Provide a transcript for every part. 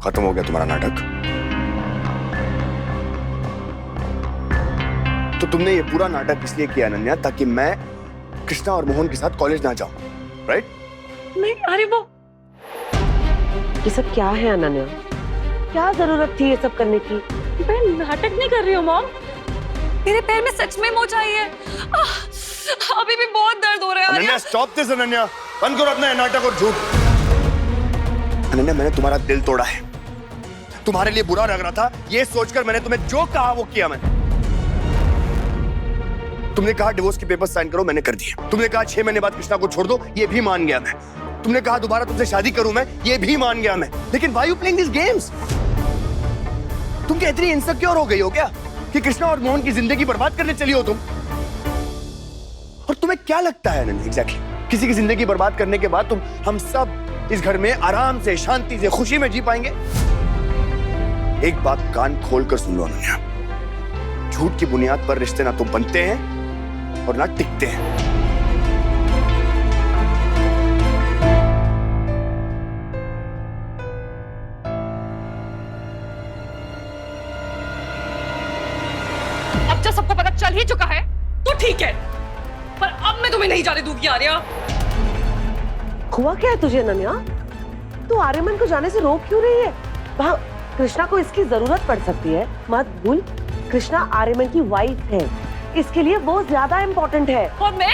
खत्म हो गया तुम्हारा नाटक। तो तुमने ये पूरा नाटक इसलिए किया अनन्या ताकि मैं कृष्णा और मोहन के साथ कॉलेज ना जाऊं, राइट? नहीं, अरे वो ये सब क्या है अनन्या? क्या जरूरत थी ये सब करने की? मैं नाटक नहीं कर रही हूँ मॉम। मेरे पैर में सच में मोच आई है। अभी भी बहुत दर्द हो रहा है। अनन्या स्टॉप दिस अनन्या, बंद करो अपना नाटक और झूठ। अनन्या मैंने तुम्हारा दिल तोड़ा है, तुम्हारे लिए बुरा लग रहा था ये सोचकर मैंने तुम्हें जो कहा वो किया। मैंने तुमने कहा डिवोर्स के पेपर साइन करो, मैंने कर दिए। तुमने कहा 6 महीने बाद कृष्णा को छोड़ दो, ये भी मान गया मैं। तुमने कहा दोबारा तुमसे शादी करूं मैं, ये भी मान गया मैं। लेकिन why you playing this games? तुम क्या इतनी इनसिक्योर हो गई हो क्या कि कृष्णा और मोहन की जिंदगी बर्बाद करने चली हो तुम? और तुम्हें क्या लगता है अनन्या एग्जैक्टली किसी की जिंदगी बर्बाद करने के बाद हम सब इस घर में आराम से, शांति से, खुशी में जी पाएंगे? एक बात कान खोलकर सुन लो अनन्या, झूठ की बुनियाद पर रिश्ते ना तो बनते हैं और ना टिकते हैं। अब जब सबको पता चल ही चुका है तो ठीक है, पर अब मैं तुम्हें नहीं जाने दूंगी आर्या। हुआ क्या है तुझे अनन्या? तू आर्यमन को जाने से रोक क्यों रही है? वहाँ कृष्णा को इसकी जरूरत पड़ सकती है, मत भूल कृष्णा आर्यमन की वाइफ है, इसके लिए वो ज्यादा इम्पोर्टेंट है। और मैं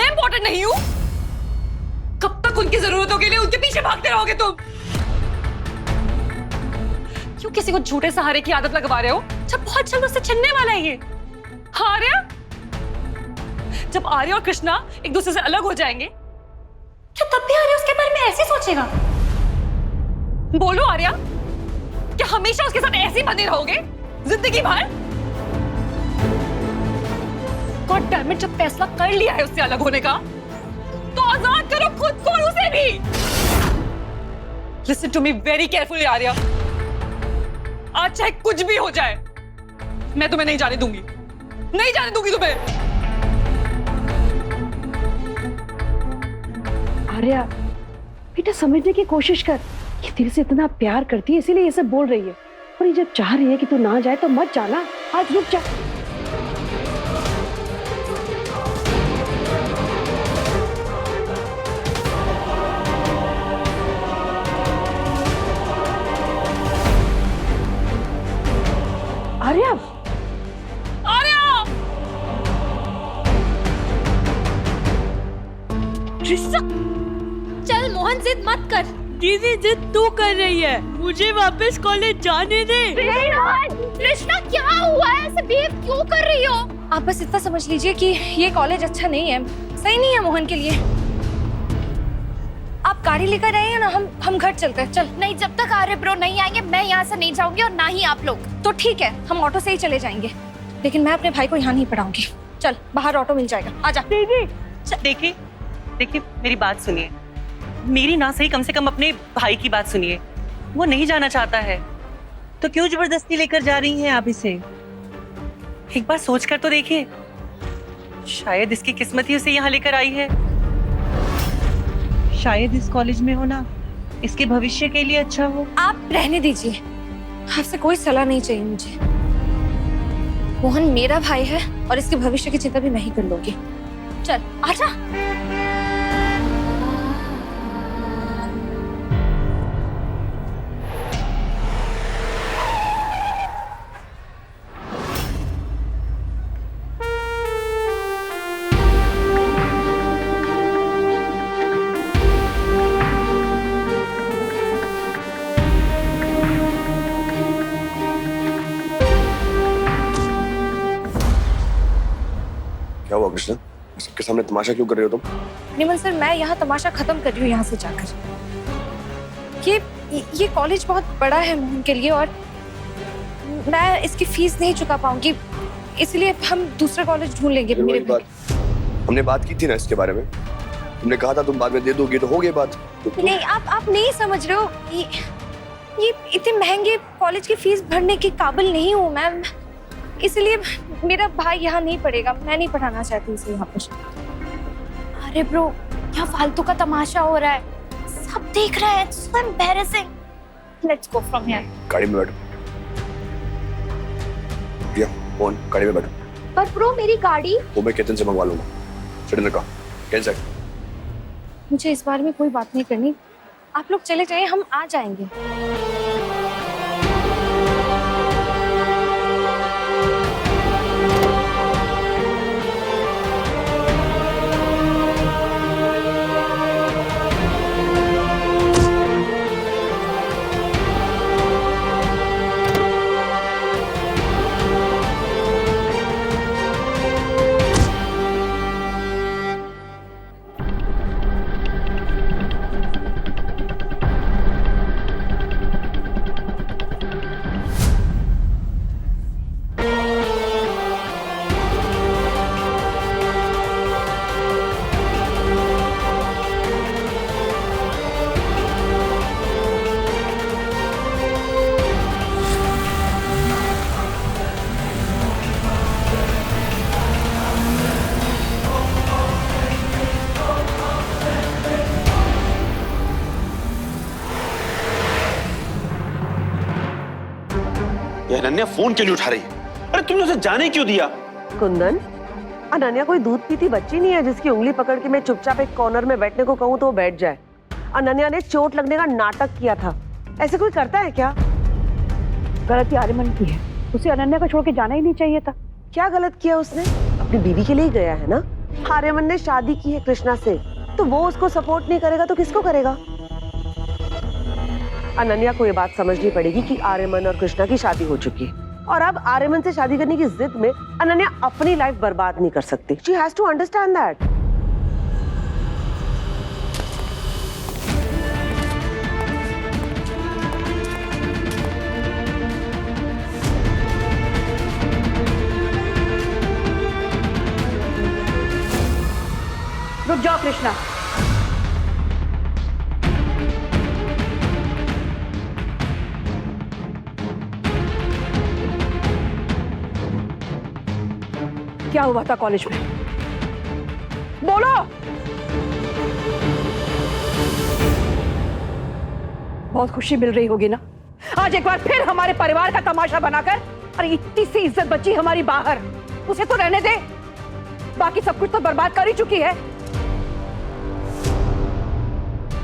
इम्पोर्टेंट नहीं हूँ? कब तक उनकी जरूरतों के लिए उनके पीछे भागते रहोगे तुम? क्यों किसी को झूठे सहारे की आदत लगवा रहे हो जब बहुत जल्द उससे छिनने वाला है ये? हाँ आर्या, जब आर्या और कृष्णा एक दूसरे से अलग हो जाएंगे क्या तब भी आर्या उसके बारे में ऐसे सोचेगा? बोलो आर्या, क्या हमेशा उसके साथ ऐसे ही बने रहोगे जिंदगी भर? गॉड डैम इट, जब फैसला कर लिया है उससे अलग होने का तो आजाद करो खुद को और उसे भी। Listen to me very carefully Arya, आज चाहे कुछ भी हो जाए मैं तुम्हें नहीं जाने दूंगी, नहीं जाने दूंगी तुम्हें। आर्या बेटा समझने की कोशिश कर, ये तेरे से इतना प्यार करती है इसीलिए ये सब बोल रही है, और ये जब चाह रही है कि तू ना जाए तो मत जाना, आज रुक जा। आर्या, आर्या, चल मोहन जिद मत कर। दीदी जिद तू कर रही है, मुझे वापस कॉलेज जाने दे। कृष्णा क्या हुआ है, ऐसे बिहेव क्यों कर रही हो? आप बस इतना समझ लीजिए कि ये कॉलेज अच्छा नहीं है, सही नहीं है मोहन के लिए। आप गाड़ी लेकर आए हैं ना, हम घर चलते हैं। चल। नहीं, जब तक आर्य ब्रो नहीं आएंगे मैं यहाँ से नहीं जाऊंगी और ना ही आप लोग। तो ठीक है, हम ऑटो से ही चले जाएंगे, लेकिन मैं अपने भाई को यहाँ नहीं पढ़ाऊंगी। चल, बाहर ऑटो मिल जाएगा, आजा। दीदी देखिए मेरी बात सुनिए, मेरी ना सही कम से कम अपने भाई की बात सुनिए। वो नहीं जाना चाहता है तो क्यों जबरदस्ती लेकर जा रही हैं आप इसे? एक बार सोच कर तो देखिए, शायद इसकी किस्मत ही उसे यहाँ लेकर आई है। शायद इस कॉलेज में होना इसके भविष्य के लिए अच्छा हो। आप रहने दीजिए, आपसे कोई सलाह नहीं चाहिए मुझे। मोहन मेरा भाई है और इसके भविष्य की चिंता भी मैं ही कर लूंगी। चल आजा। क्या हुआ कृष्णा? सबके सामने तमाशा क्यों कर रहे हो तुम? निमन सर, मैं यहाँ तमाशा खत्म कर रही हूँ यहाँ से जाकर। ये कॉलेज बहुत बड़ा है मोहन के लिए और मैं इसकी फीस नहीं चुका पाऊंगी, इसलिए हम दूसरा कॉलेज ढूंढ लेंगे। मेरे भाई, हमने बात की थी ना इसके बारे में, तुमने कहा था तुम बाद में दे दोगी, तो हो गई बात। तो नहीं, आप नहीं समझ रहे हो। ये इतने महंगे कॉलेज की फीस भरने के काबिल नहीं हूँ मैं, इसलिए मेरा भाई यहाँ नहीं पढ़ेगा। मैं नहीं पढ़ाना चाहती उसे यहाँ पर। अरे ब्रो, यहाँ फालतू का तमाशा हो रहा है, सब देख रहे हैं। So embarrassing. Let's go from here. गाड़ी में बैठो। प्रिया, मोहन, गाड़ी में बैठो। पर ब्रो मेरी गाड़ी। वो मैं केतन से मंगवा लूंगा। चढ़ने का कैंसिल। मुझे इस बारे में कोई बात नहीं करनी, आप लोग चले जाइए, हम आ जाएंगे। ये अनन्या फोन क्यों नहीं उठा रही? अरे तुमने उसे जाने क्यों दिया? कुंदन, अनन्या कोई दूध पीती बच्ची नहीं है जिसकी उंगली पकड़ के मैं चुपचाप एक कॉर्नर में बैठने को कहूँ तो वो बैठ जाए। अनन्या ने चोट लगने का नाटक किया था। ऐसे कोई करता है क्या? गलती आर्यमन की है, उसे अनन्या को छोड़ के जाना ही नहीं चाहिए था। क्या गलत किया उसने? अपनी बीवी के लिए ही गया है ना। आर्यमन ने शादी की है कृष्णा से, तो वो उसको सपोर्ट नहीं करेगा तो किसको करेगा? अनन्या को ये बात समझनी पड़ेगी कि आर्यमन और कृष्णा की शादी हो चुकी है और अब आर्यमन से शादी करने की जिद में अनन्या अपनी लाइफ बर्बाद नहीं कर सकती। She has to understand that. रुक जाओ कृष्णा, क्या हुआ था कॉलेज में? बोलो। बहुत खुशी मिल रही होगी ना आज एक बार फिर हमारे परिवार का तमाशा बनाकर। अरे इतनी सी इज्जत बची हमारी बाहर, उसे तो रहने दे, बाकी सब कुछ तो बर्बाद कर ही चुकी है।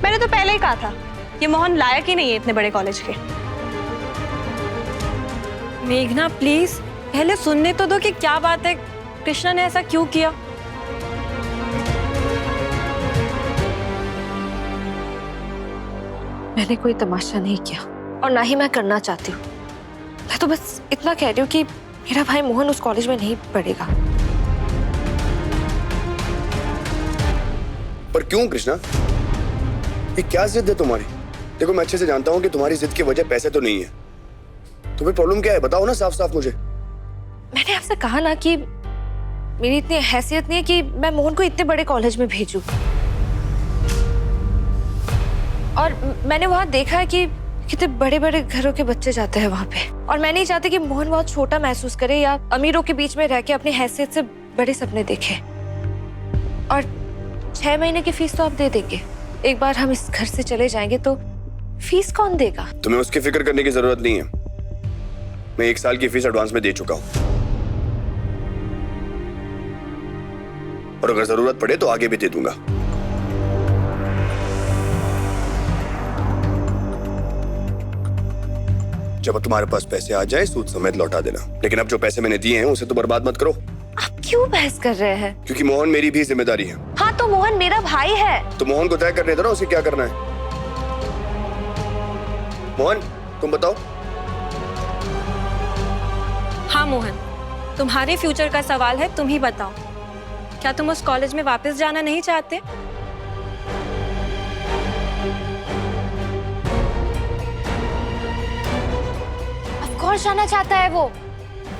मैंने तो पहले ही कहा था ये मोहन लायक ही नहीं है इतने बड़े कॉलेज के। मेघना प्लीज पहले सुनने तो दो कि क्या बात है, कृष्णा ने ऐसा क्यों किया? मैंने कोई तमाशा नहीं किया और ना ही मैं करना चाहती हूँ। मैं तो बस इतना कह रही हूँ कि मेरा भाई मोहन उस कॉलेज में नहीं पढ़ेगा। पर क्यों कृष्णा? ये क्या जिद है तुम्हारी? देखो मैं अच्छे से जानता हूँ कि तुम्हारी जिद की वजह पैसे तो नहीं है। तुम्हें प्रॉब्लम क्या है बताओ ना साफ साफ मुझे। मैंने आपसे कहा ना कि मेरी इतनी हैसियत नहीं है कि मैं मोहन को इतने बड़े कॉलेज में भेजूं। और मैंने वहां देखा है कि कितने बड़े बड़े घरों के बच्चे जाते हैं वहां पे, और मैं नहीं चाहती कि मोहन बहुत छोटा महसूस करे या अमीरों के बीच में रह के अपनी हैसियत से बड़े सपने देखे। और 6 महीने की फीस तो आप दे देंगे। एक बार हम इस घर से चले जाएंगे तो फीस कौन देगा? तुम्हें उसकी फिक्र करने की जरूरत नहीं है। मैं 1 साल की फीस एडवांस में दे चुका हूँ और अगर जरूरत पड़े तो आगे भी दे दूंगा। जब तुम्हारे पास पैसे आ जाए सूद समेत लौटा देना, लेकिन अब जो पैसे मैंने दिए हैं उसे तो बर्बाद मत करो। आप क्यों बहस कर रहे हैं? क्योंकि मोहन मेरी भी जिम्मेदारी है। हाँ तो मोहन मेरा भाई है। तो मोहन को तय करने दो ना उसे क्या करना है। मोहन तुम बताओ। हाँ मोहन, तुम्हारे फ्यूचर का सवाल है, तुम ही बताओ। क्या तुम उस कॉलेज में वापस जाना नहीं चाहते? ऑफ कोर्स जाना चाहता है वो।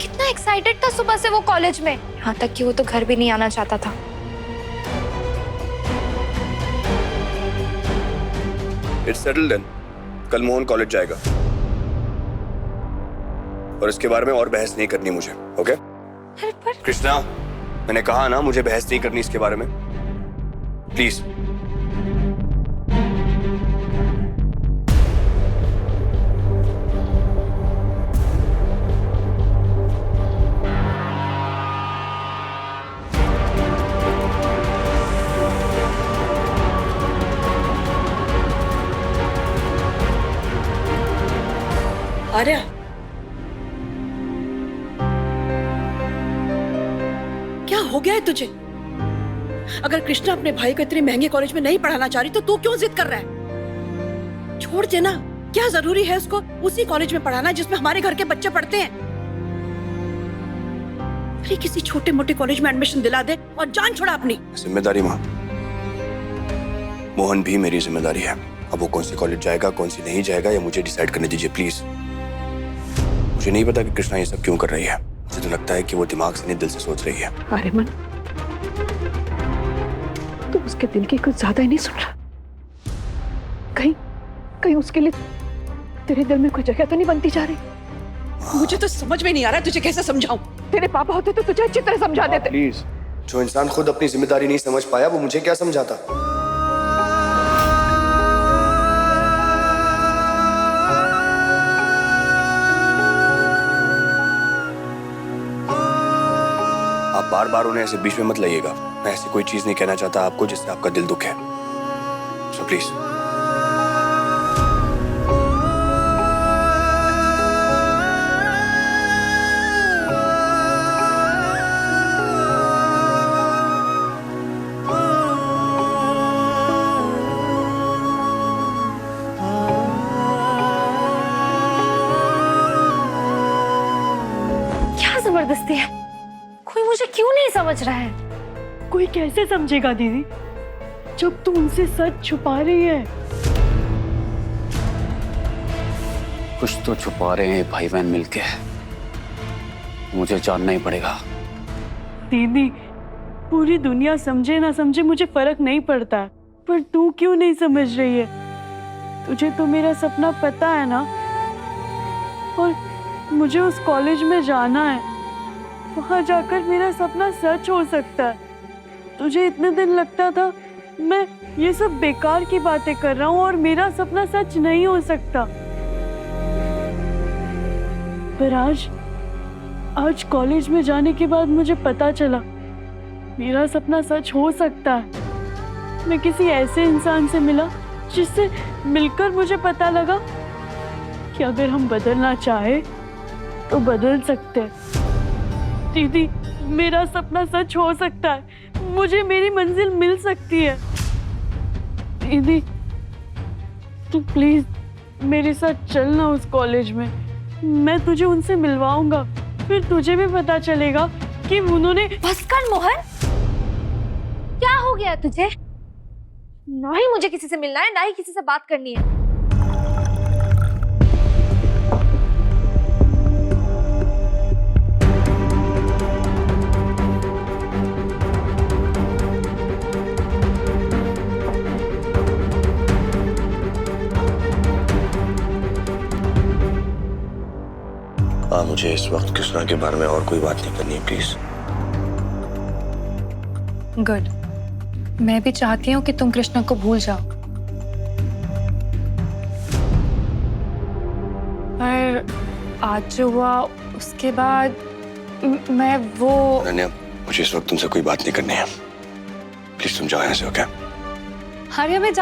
कितना एक्साइटेड था सुबह से वो कॉलेज में, यहाँ तक कि वो तो घर भी नहीं आना चाहता था। It's settled then. कल मोहन कॉलेज जाएगा और इसके बारे में और बहस नहीं करनी मुझे, ओके? कृष्णा मैंने कहा ना मुझे बहस नहीं करनी इसके बारे में, प्लीज। आर्या, क्या हो गया है तुझे? अगर कृष्णा अपने भाई को इतने महंगे कॉलेज में नहीं पढ़ाना चाह रही तो तू क्यों जिद कर रहा है? छोड़ देना, क्या जरूरी है उसको उसी कॉलेज में पढ़ाना जिसमें हमारे घर के बच्चे पढ़ते हैं? अरे किसी छोटे मोटे कॉलेज में एडमिशन दिला दे और जान छोड़ा अपनी। जिम्मेदारी माँ, मोहन भी मेरी जिम्मेदारी है। अब वो कौन सी कॉलेज जाएगा, कौन सी नहीं जाएगा, ये मुझे डिसाइड करने दीजिए प्लीज। मुझे नहीं पता कि कृष्णा ये सब क्यों कर रही है। मुझे तो लगता है कि वो दिमाग से नहीं दिल से सोच रही है। आर्यमन, तू उसके दिल की कुछ ज्यादा ही नहीं सुन रहा? कहीं उसके लिए तेरे दिल में कोई जगह तो नहीं बनती जा रही? मुझे तो समझ में नहीं आ रहा तुझे कैसे समझाऊं। तेरे पापा होते तो तुझे अच्छी तरह समझा देते। प्लीज, जो इंसान खुद अपनी जिम्मेदारी नहीं समझ पाया वो मुझे क्या समझाता। आप बार बार उन्हें ऐसे बीच में मत लाइएगा। मैं ऐसी कोई चीज नहीं कहना चाहता आपको जिससे आपका दिल दुखे। So please. क्या जबरदस्ती है? कोई मुझे क्यों नहीं समझ रहा है? कोई कैसे समझेगा दीदी, जब तू उनसे सच छुपा रही है? कुछ तो छुपा रहे हैं भाई बहन मिलके, मुझे जानना ही पड़ेगा। दीदी, पूरी दुनिया समझे ना समझे मुझे फर्क नहीं पड़ता, पर तू क्यों नहीं समझ रही है? तुझे तो मेरा सपना पता है ना, और मुझे उस कॉलेज में जाना है। वहां जाकर मेरा सपना सच हो सकता है। तुझे इतने दिन लगता था मैं ये सब बेकार की बातें कर रहा हूँ और मेरा सपना सच नहीं हो सकता, पर आज कॉलेज में जाने के बाद मुझे पता चला मेरा सपना सच हो सकता है। मैं किसी ऐसे इंसान से मिला जिससे मिलकर मुझे पता लगा कि अगर हम बदलना चाहे तो बदल सकते हैं। दीदी, मेरा सपना सच हो सकता है, मुझे मेरी मंजिल मिल सकती है। दीदी, तू प्लीज मेरे साथ चलना उस कॉलेज में। मैं तुझे उनसे मिलवाऊंगा, फिर तुझे भी पता चलेगा कि उन्होंने। बस कर मोहन, क्या हो गया तुझे? ना ही मुझे किसी से मिलना है, ना ही किसी से बात करनी है। मुझे इस वक्त कृष्णा के बारे में और कोई बात नहीं करनी है प्लीज। गुड। मैं भी चाहती हूँ कि तुम कृष्णा को भूल जाओ, पर आज जो हुआ उसके बाद मैं वो। अनन्या, मुझे इस वक्त तुमसे कोई बात नहीं करनी है, प्लीज तुम जाओ यहाँ से। ओके? आर्या, मैं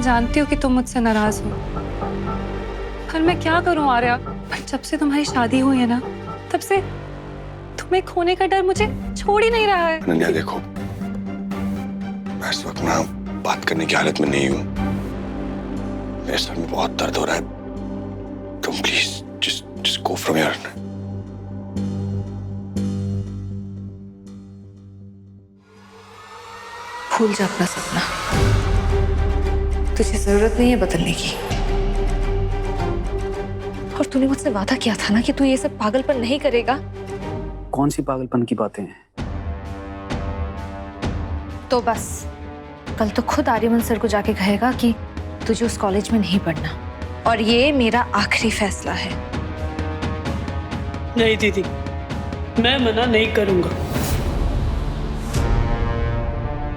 जानती हूँ कि तुम मुझसे नाराज हो, पर मैं क्या करूं आर्या? जब से तुम्हारी शादी हुई है ना, तब से तुम्हें खोने का डर मुझे छोड़ ही नहीं रहा है। अनन्या देखो, मैं इस वक्त ना बात करने की हालत में नहीं हूँ। मेरे सर में बहुत दर्द हो रहा है। तुम please just go from here. भूल जा अपना सपना, तुझे जरूरत नहीं है बदलने की। और तूने मुझसे वादा किया था ना कि तू ये सब पागलपन नहीं करेगा। कौन सी पागलपन की बातें हैं? तो बस कल तो खुद आर्यमन सर को जाके कहेगा कि तुझे उस कॉलेज में नहीं पढ़ना, और ये मेरा आखिरी फैसला है। नहीं दीदी, मैं मना नहीं करूंगा।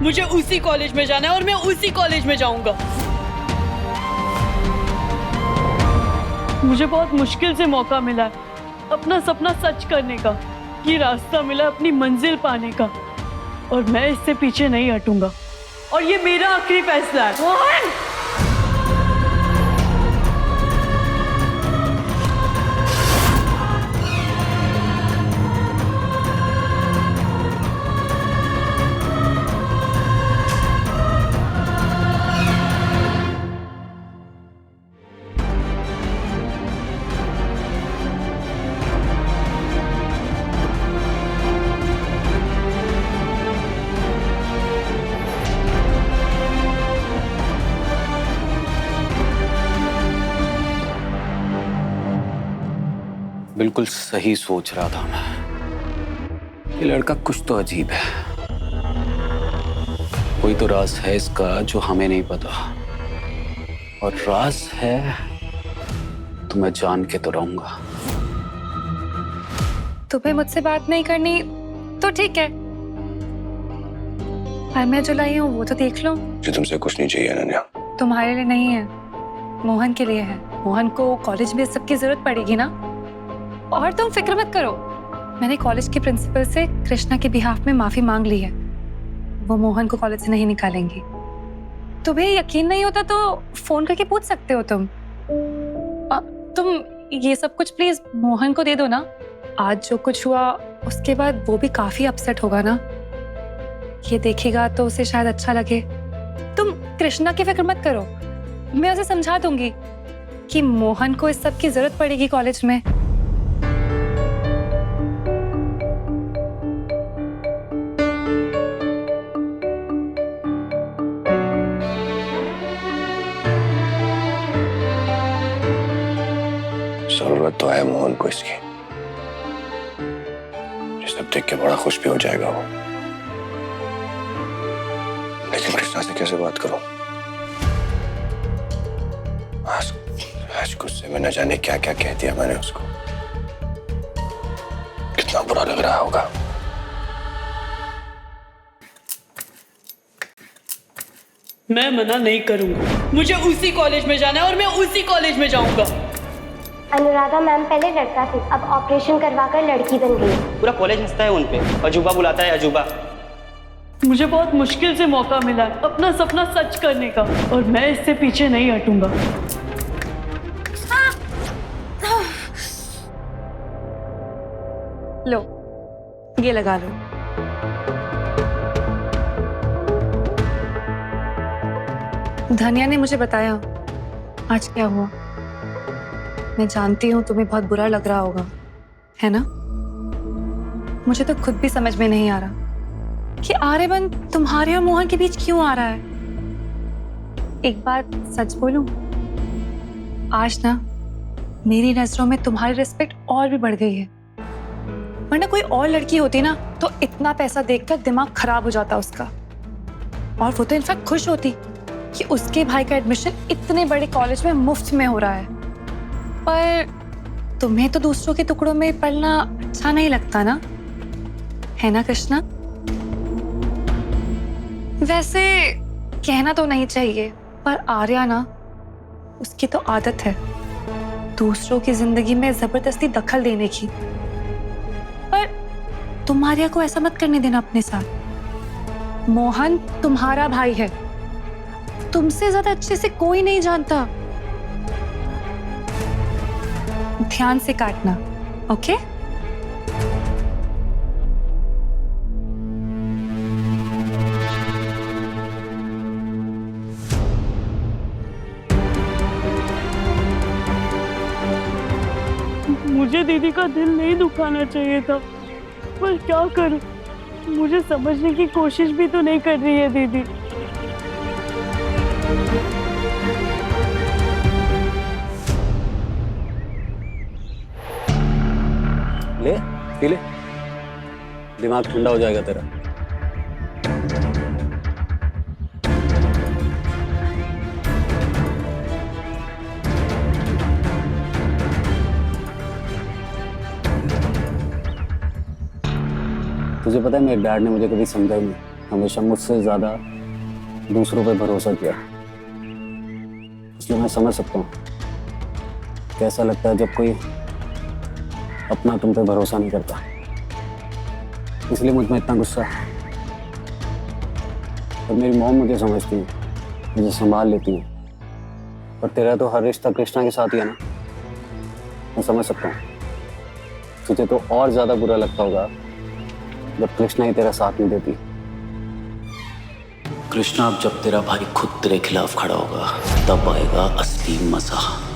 मुझे उसी कॉलेज में जाना है और मैं उसी कॉलेज में जाऊंगा। मुझे बहुत मुश्किल से मौका मिला है अपना सपना सच करने का, ये रास्ता मिला अपनी मंजिल पाने का, और मैं इससे पीछे नहीं हटूंगा, और ये मेरा आखिरी फैसला है। मोहन! बिल्कुल सही सोच रहा था मैं। ये लड़का कुछ तो अजीब है। कोई तो राज है इसका जो हमें नहीं पता, और राज है तो मैं जान के तो रहूंगा। तुम्हें मुझसे बात नहीं करनी तो ठीक है, पर मैं जो लाई हूँ वो तो देख लो। मुझे तुमसे कुछ नहीं चाहिए अनन्या। तुम्हारे लिए नहीं है, मोहन के लिए है। मोहन को कॉलेज में सबकी जरूरत पड़ेगी ना, और तुम फिक्र मत करो। मैंने कॉलेज के प्रिंसिपल से कृष्णा के बिहाफ में माफी मांग ली है। वो मोहन को कॉलेज से नहीं निकालेंगी। तुम्हें यकीन नहीं होता तो फोन करके पूछ सकते हो तुम। तुम ये सब कुछ प्लीज मोहन को दे दो ना। आज जो कुछ हुआ उसके बाद वो भी काफी अपसेट होगा ना। ये देखेगा तो उसे शायद अच्छा लगे। तुम कृष्णा की फिक्र मत करो, मैं उसे समझा दूंगी कि मोहन को इस सब की जरूरत पड़ेगी कॉलेज में। जरूरत तो है मोहन को इसकी। ये सब देख के बड़ा खुश भी हो जाएगा वो। लेकिन कृष्णा से कैसे बात करूं? आज गुस्से में न जाने क्या क्या कह दिया मैंने उसको। कितना बुरा लग रहा होगा। मैं मना नहीं करूंगा। मुझे उसी कॉलेज में जाना है और मैं उसी कॉलेज में जाऊंगा। अनुराधा मैम पहले लड़का थी, अब ऑपरेशन करवाकर लड़की बन गई। पूरा कॉलेज हंसता है उन पे, अजूबा बुलाता है अजूबा। मुझे बहुत मुश्किल से मौका मिला है अपना सपना सच करने का, और मैं इससे पीछे नहीं हटूंगा। लो, ये लगा लो। धनिया ने मुझे बताया आज क्या हुआ। मैं जानती हूँ तुम्हें बहुत बुरा लग रहा होगा, है ना? मुझे तो खुद भी समझ में नहीं आ रहा कि आर्यमन तुम्हारे और मोहन के बीच क्यों आ रहा है। एक बात सच बोलूं, आज ना मेरी नजरों में तुम्हारी रिस्पेक्ट और भी बढ़ गई है। वरना कोई और लड़की होती ना तो इतना पैसा देखकर दिमाग खराब हो जाता उसका, और वो तो इनफैक्ट खुश होती कि उसके भाई का एडमिशन इतने बड़े कॉलेज में मुफ्त में हो रहा है। पर तुम्हें तो दूसरों के टुकड़ों में पलना अच्छा नहीं लगता ना, है ना कृष्णा? वैसे कहना तो नहीं चाहिए, पर आर्या ना, उसकी तो आदत है दूसरों की जिंदगी में जबरदस्ती दखल देने की। पर तुम आर्या को ऐसा मत करने देना अपने साथ। मोहन तुम्हारा भाई है, तुमसे ज्यादा अच्छे से कोई नहीं जानता। ध्यान से काटना, ओके? मुझे दीदी का दिल नहीं दुखाना चाहिए था, पर क्या करूं? मुझे समझने की कोशिश भी तो नहीं कर रही है दीदी। ले, पी ले, दिमाग ठंडा हो जाएगा तेरा। तुझे पता है मेरे डैड ने मुझे कभी समझा ही नहीं, हमेशा मुझसे ज्यादा दूसरों पे भरोसा किया। इसलिए मैं समझ सकता हूँ कैसा लगता है जब कोई अपना तुम पे भरोसा नहीं करता। इसलिए मुझ में इतना गुस्सा है। और मेरी मॉम मुझे समझती है, मुझे संभाल लेती है। पर तेरा तो हर रिश्ता कृष्णा के साथ ही है ना। मैं समझ सकता हूँ तुझे तो और ज्यादा बुरा लगता होगा जब कृष्णा ही तेरा साथ नहीं देती। कृष्णा, अब जब तेरा भाई खुद तेरे खिलाफ खड़ा होगा तब आएगा असली मजा।